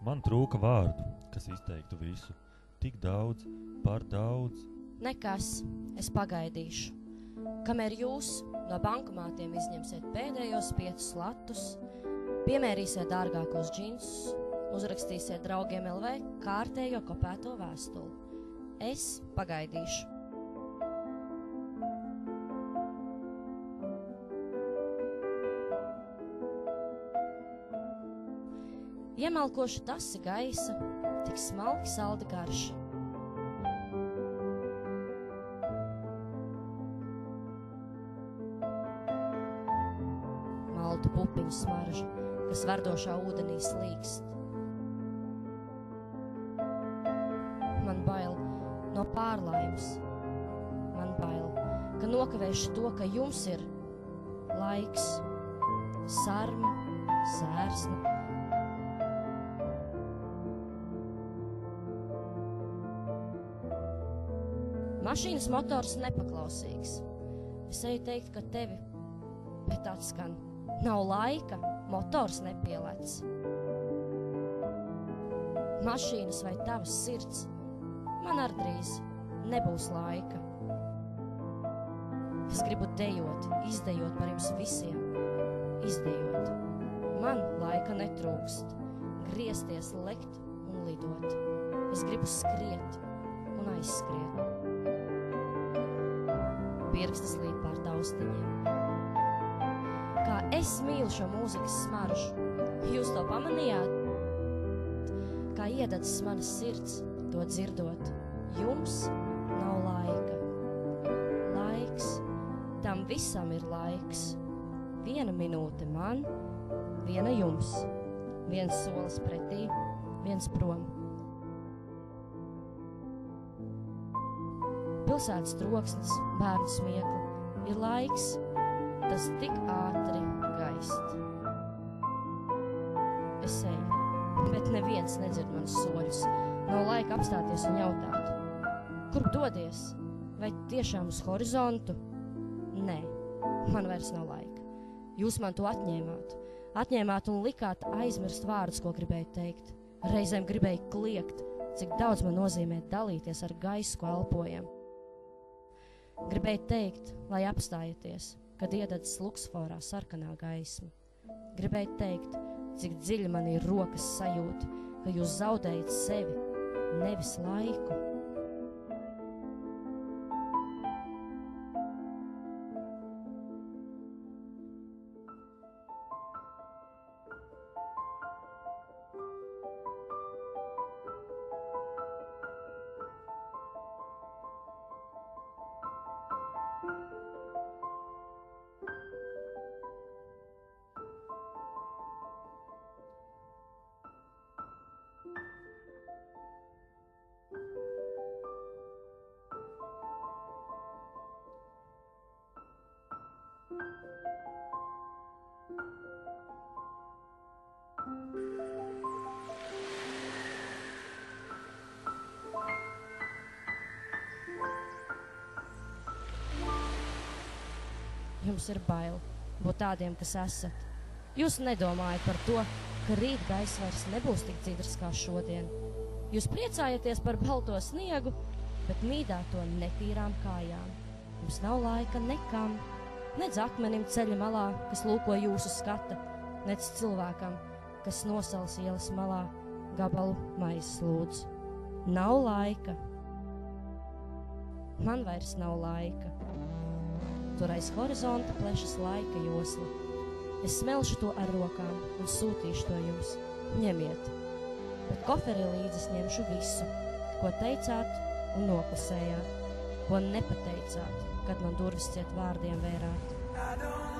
Man trūka vārdu, kas izteiktu visu. Tik daudz, par daudz. Nekas, es pagaidīšu. Kamēr jūs no bankomātiem izņemsiet pēdējos 5 latus, piemērīsiet dārgākos džinsus, uzrakstīsiet draugiem LV kārtējo kopēto vēstuli. Es pagaidīšu. Iemalkošu tasi gaisa, tik smalki salda garša. Maltu pupiņu smarža, kas verdošā ūdenī slīkst. Man bail no pārlaimes. Man bail, ka nokavēšu to, ka jums ir laiks, sarma, sērsna. Mašīnas motors nepaklausīgs. Es eju teikt, ka tevi, bet atskan, nav laika, motors nepielec. Mašīnas vai tavas sirds, man ar drīz nebūs laika. Es gribu dejot, izdejot par jums visiem, izdejot. Man laika netrūkst, griezties, lekt un lidot. Es gribu skriet un aizskriet. Pirkstas līd pār taustiņiem. Kā es mīlu šo mūzikas smaržu, jūs to pamanījāt? Kā iededzas manas sirds, to dzirdot, jums nav laika. Laiks, tam visam ir laiks. 1 minūte man, 1 jums, 1 solis pretī, 1 prom. Pilsētas troksnis, bērnu smiekli, ir laiks, tas tik ātri gaist. Es eju, bet neviens nedzird manas soļus. Nav laika apstāties un jautāt. Kur dodies? Vai tiešām uz horizontu? Nē, man vairs nav laika. Jūs man to atņēmāt. Atņēmāt un likāt aizmirst vārdus, ko gribēju teikt. Reizēm gribēju kliegt, cik daudz man nozīmē dalīties ar gaisu, ko elpojam. Gribēju teikt, lai apstājaties, kad iededzas luksforā sarkanā gaisma. Gribēju teikt, cik dziļi man ir rokas sajūta, ka jūs zaudējat sevi, nevis laiku. Jums ir bail būt tādiem, kas esat. Jūs nedomājat par to, ka rīt gaiss vairs nebūs tik dzidrs kā šodien. Jūs priecājaties par balto sniegu, bet mīdāt to netīrām kājām. Jums nav laika nekam, nedz akmenim ceļa malā, kas lūko jūsu skata, nedz cilvēkam, kas nosals ielas malā gabalu maizes lūdz. Nav laika. Man vairs nav laika. Tur aiz horizonta plešas laika josla. Es smelšu to ar rokām un sūtīšu to jums. Ņemiet. Bet koferī līdzes ņemšu visu, ko teicāt un noklusējāt, ko nepateicāt, kad man durvis ciet vārdiem vērāt.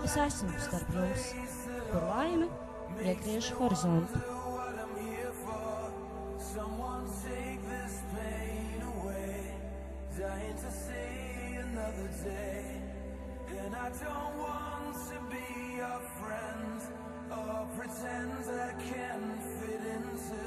Es esmu starp jums, kur laime iegriež horizontu. And I don't want to be your friend or pretend I can fit into